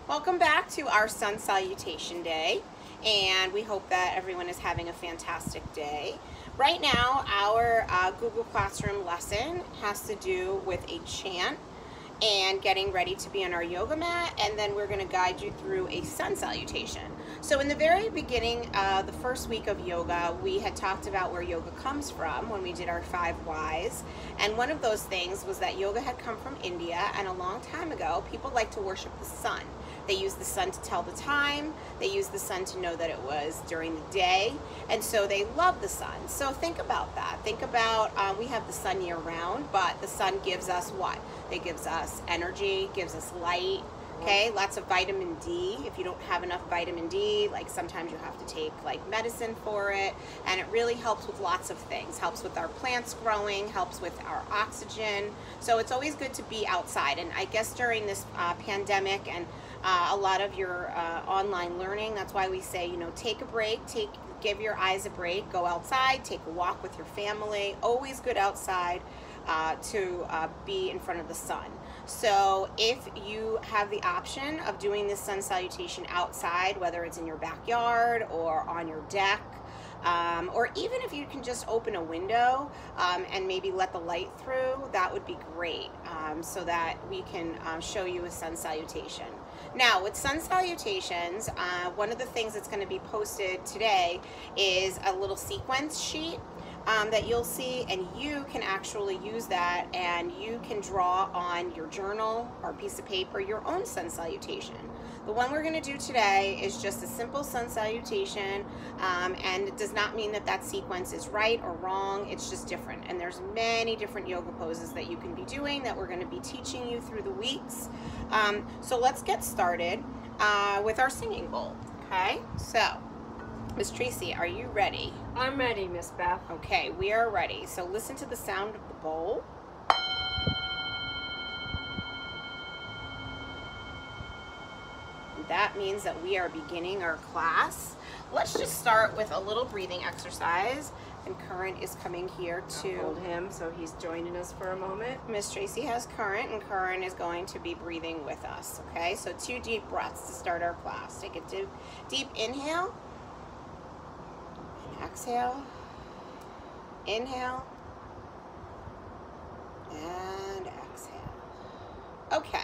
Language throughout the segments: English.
Welcome back to our Sun Salutation Day, and we hope that everyone is having a fantastic day. Right now, our Google Classroom lesson has to do with a chant and getting ready to be on our yoga mat, and then we're going to guide you through a sun salutation. So in the very beginning, the first week of yoga, we had talked about where yoga comes from when we did our 5 whys, and one of those things was that yoga had come from India, and a long time ago, people liked to worship the sun. They used the sun to tell the time, they used the sun to know that it was during the day, and so they loved the sun. So think about that. Think about, we have the sun year round, but the sun gives us what? It gives us energy, gives us light, okay? Lots of vitamin D. If you don't have enough vitamin D, like sometimes you have to take like medicine for it, and it really helps with lots of things. Helps with our plants growing, helps with our oxygen. So it's always good to be outside, and I guess during this pandemic and a lot of your online learning, that's why we say, you know, take a break, give your eyes a break, go outside, take a walk with your family. Always good outside to be in front of the sun. So if you have the option of doing this sun salutation outside, whether it's in your backyard or on your deck, or even if you can just open a window and maybe let the light through, that would be great, so that we can show you a sun salutation. Now, with sun salutations, one of the things that's going to be posted today is a little sequence sheet that you'll see, and you can actually use that, and you can draw on your journal or piece of paper your own sun salutation. The one we're going to do today is just a simple sun salutation, and it does not mean that that sequence is right or wrong. It's just different, and there's many different yoga poses that you can be doing that we're going to be teaching you through the weeks. So let's get started with our singing bowl. Okay, so Miss Tracy, are you ready? I'm ready, Miss Beth. Okay, we are ready. So listen to the sound of the bowl. That means that we are beginning our class. Let's just start with a little breathing exercise. And Current is coming here to Hold him so he's joining us for a moment. Miss Tracy has Current, and Current is going to be breathing with us. Okay, so 2 deep breaths to start our class. Take a deep inhale. And exhale. Inhale. And exhale. Okay.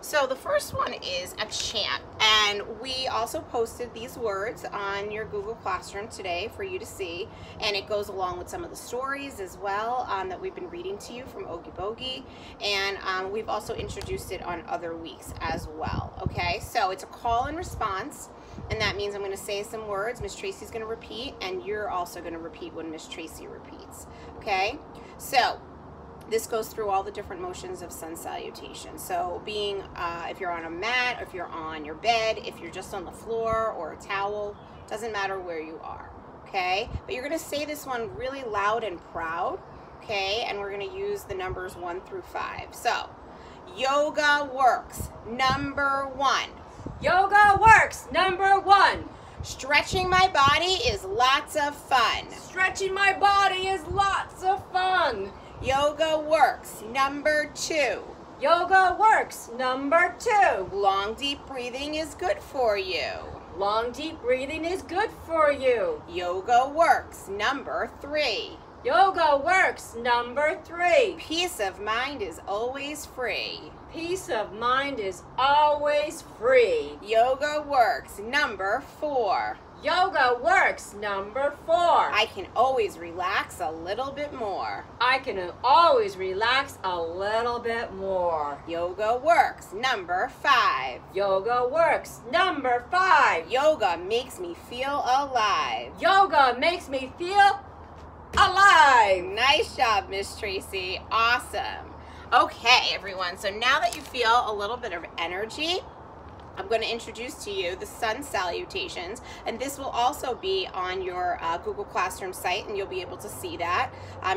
So the first one is a chant, and we also posted these words on your Google Classroom today for you to see, and it goes along with some of the stories as well that we've been reading to you from Oogie Boogie, and we've also introduced it on other weeks as well. Okay, so it's a call and response, and that means I'm going to say some words, Miss Tracy's going to repeat, and you're also going to repeat when Miss Tracy repeats. Okay, so this goes through all the different motions of sun salutation. So being, if you're on a mat, if you're on your bed, if you're just on the floor or a towel, doesn't matter where you are, okay? But you're gonna say this one really loud and proud, okay? And we're gonna use the numbers 1 through 5. So, yoga works, number 1. Yoga works, number 1. Stretching my body is lots of fun. Stretching my body is lots of fun. Yoga works, number 2. Yoga works, number 2. Long deep breathing is good for you. Long deep breathing is good for you. Yoga works, number 3. Yoga works, number 3. Peace of mind is always free. Peace of mind is always free. Yoga works, number 4. Yoga works, number 4. I can always relax a little bit more. I can always relax a little bit more. Yoga works, number 5. Yoga works, number 5. Yoga makes me feel alive. Yoga makes me feel alive. Nice job, Miss Tracy. Awesome. Okay, everyone, so now that you feel a little bit of energy, I'm going to introduce to you the sun salutations, and this will also be on your Google Classroom site, and you'll be able to see that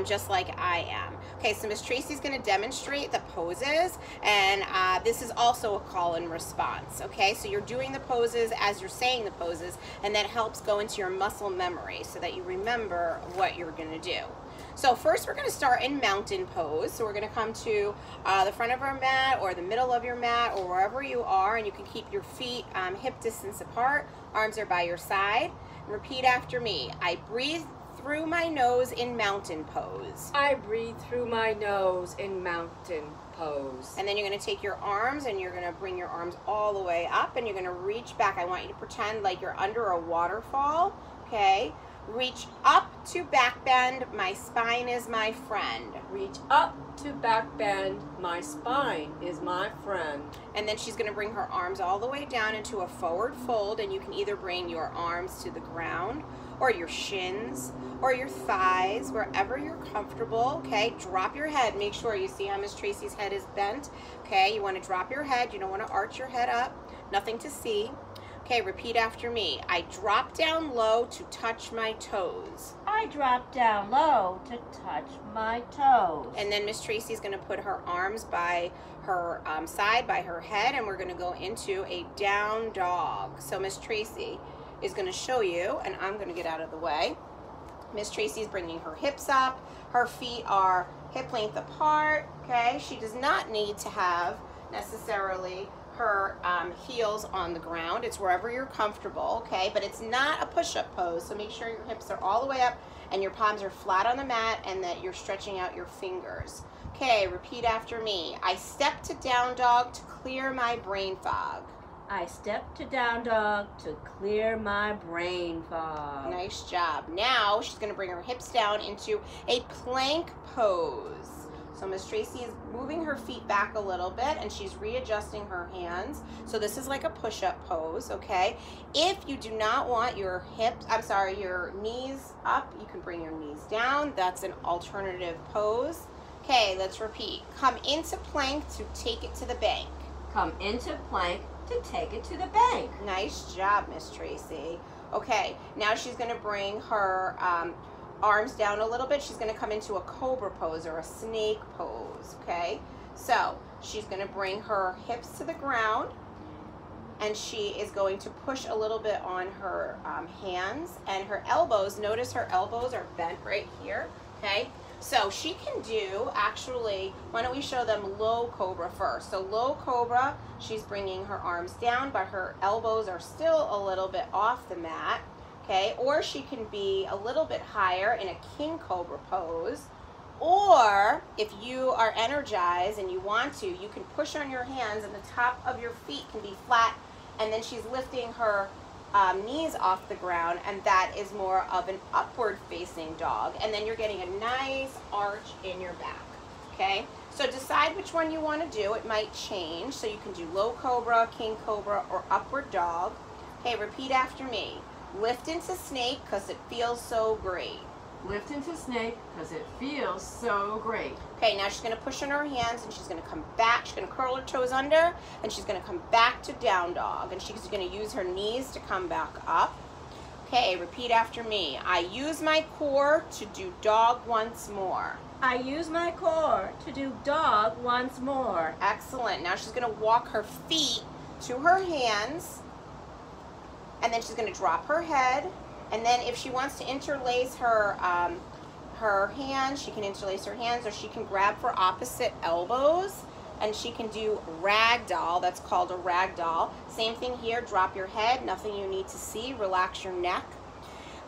just like I am. Okay, so Miss Tracy's going to demonstrate the poses, and this is also a call and response. Okay, so you're doing the poses as you're saying the poses, and that helps go into your muscle memory so that you remember what you're going to do. So first we're going to start in mountain pose. So we're going to come to the front of our mat or the middle of your mat or wherever you are, and you can keep your feet hip distance apart. Arms are by your side. Repeat after me. I breathe through my nose in mountain pose. I breathe through my nose in mountain pose. And then you're going to take your arms and you're going to bring your arms all the way up and you're going to reach back. I want you to pretend like you're under a waterfall, okay? Reach up to back bend, my spine is my friend. Reach up to back bend, my spine is my friend. And then she's going to bring her arms all the way down into a forward fold, and you can either bring your arms to the ground or your shins or your thighs, wherever you're comfortable, okay? Drop your head. Make sure you see how Miss Tracy's head is bent, okay? You want to drop your head. You don't want to arch your head up. Nothing to see. Okay, repeat after me. I drop down low to touch my toes. I drop down low to touch my toes. And then Miss Tracy's going to put her arms by her side, by her head, and we're going to go into a down dog. So Miss Tracy is going to show you, and I'm going to get out of the way. Miss Tracy is bringing her hips up. Her feet are hip length apart, okay? She does not need to have necessarily her heels on the ground. It's wherever you're comfortable, okay? But it's not a push-up pose, so make sure your hips are all the way up and your palms are flat on the mat and that you're stretching out your fingers. Okay, repeat after me. I step to down dog to clear my brain fog. I step to down dog to clear my brain fog. Nice job. Now she's going to bring her hips down into a plank pose. So Miss Tracy is moving her feet back a little bit and she's readjusting her hands. So this is like a push-up pose, okay? If you do not want your your knees up, you can bring your knees down. That's an alternative pose. Okay, let's repeat. Come into plank to take it to the bank. Come into plank to take it to the bank. Nice job, Miss Tracy. Okay, now she's going to bring her arms down a little bit. She's going to come into a cobra pose or a snake pose, okay? So she's going to bring her hips to the ground and she is going to push a little bit on her hands and her elbows. Notice her elbows are bent right here, okay? So she can do, actually, why don't we show them low cobra first. So low cobra, she's bringing her arms down, but her elbows are still a little bit off the mat, okay? Or she can be a little bit higher in a king cobra pose. Or if you are energized and you want to, you can push on your hands and the top of your feet can be flat, and then she's lifting her knees off the ground, and that is more of an upward facing dog, and then you're getting a nice arch in your back, okay? So decide which one you want to do. It might change, so you can do low cobra, king cobra, or upward dog. Okay, repeat after me. Lift into snake because it feels so great. Lift into snake because it feels so great. Okay, now she's going to push on her hands and she's going to come back. She's going to curl her toes under and she's going to come back to down dog. And she's going to use her knees to come back up. Okay, repeat after me. I use my core to do dog once more. I use my core to do dog once more. Excellent. Now she's going to walk her feet to her hands and then she's going to drop her head. And then if she wants to interlace her hands, she can interlace her hands, or she can grab for opposite elbows, and she can do ragdoll. That's called a ragdoll. Same thing here. Drop your head. Nothing you need to see. Relax your neck.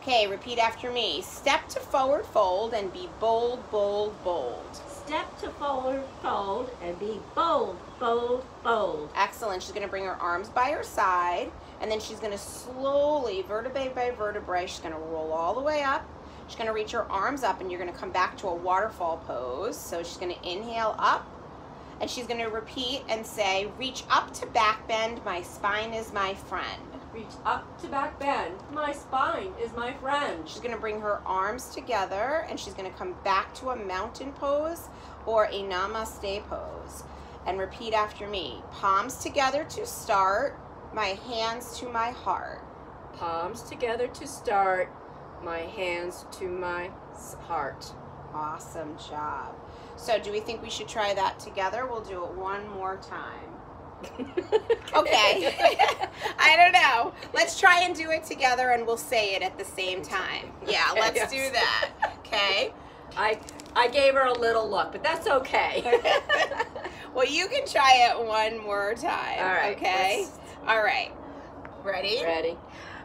Okay, repeat after me. Step to forward fold and be bold, bold, bold. Step to forward fold and be bold, bold, bold. Excellent. She's going to bring her arms by her side, and then she's going to slowly, vertebrae by vertebrae, she's going to roll all the way up. She's going to reach her arms up, and you're going to come back to a waterfall pose. So she's going to inhale up, and she's going to repeat and say, reach up to back bend, my spine is my friend. Reach up to back bend, my spine is my friend. She's going to bring her arms together, and she's going to come back to a mountain pose or a namaste pose. And repeat after me. Palms together to start, my hands to my heart. Palms together to start, my hands to my heart. Awesome job. So do we think we should try that together? We'll do it one more time. Okay. I don't know. Let's try and do it together and we'll say it at the same time. Yeah, let's Yes. do that. Okay. I gave her a little look, but that's okay. Well, you can try it one more time. All right. Okay? All right. Ready? Ready.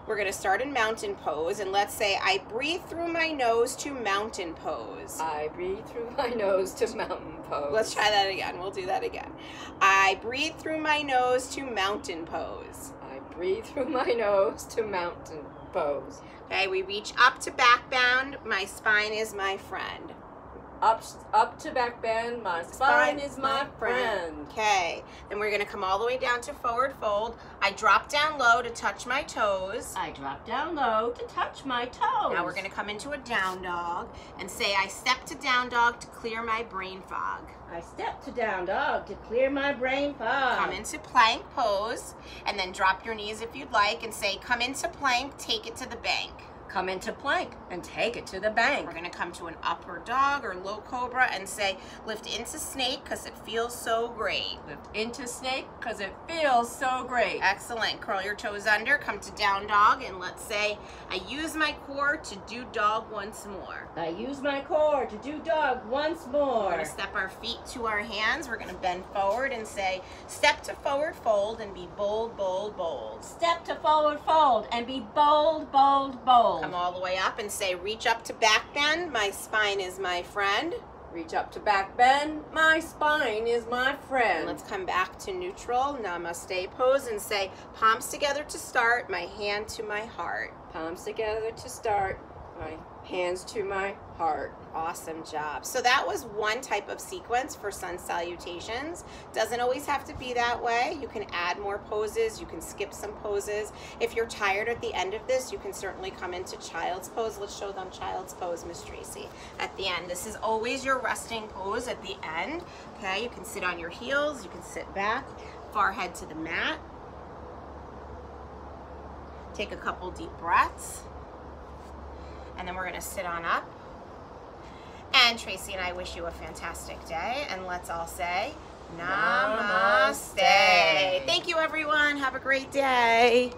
We're going to start in mountain pose, and let's say I breathe through my nose to mountain pose. I breathe through my nose to mountain pose. Let's try that again. We'll do that again. I breathe through my nose to mountain pose. I breathe through my nose to mountain pose. Okay, we reach up to back bend. My spine is my friend. Up to back bend. My spine is my friend. Okay, then we're going to come all the way down to forward fold. I drop down low to touch my toes. I drop down low to touch my toes. Now we're going to come into a down dog and say I step to down dog to clear my brain fog. I step to down dog to clear my brain fog. Come into plank pose and then drop your knees if you'd like and say come into plank, take it to the bank. Come into plank and take it to the bank. We're going to come to an upward dog or low cobra and say lift into snake because it feels so great. Lift into snake because it feels so great. Excellent. Curl your toes under, come to down dog, and let's say I use my core to do dog once more. I use my core to do dog once more. We're going to step our feet to our hands. We're going to bend forward and say step to forward fold and be bold, bold, bold. Step to forward fold and be bold, bold, bold. Come all the way up and say reach up to back bend. My spine is my friend. Reach up to back bend. My spine is my friend. And let's come back to neutral, namaste pose, and say palms together to start, my hand to my heart. Palms together to start. My hands to my heart. Awesome job. So that was one type of sequence for sun salutations. Doesn't always have to be that way. You can add more poses. You can skip some poses. If you're tired at the end of this, you can certainly come into child's pose. Let's show them child's pose, Miss Tracy. At the end, this is always your resting pose at the end. Okay, you can sit on your heels. You can sit back, forehead to the mat. Take a couple deep breaths. And then we're going to sit on up. And Tracy and I wish you a fantastic day. And let's all say namaste. Thank you, everyone. Have a great day.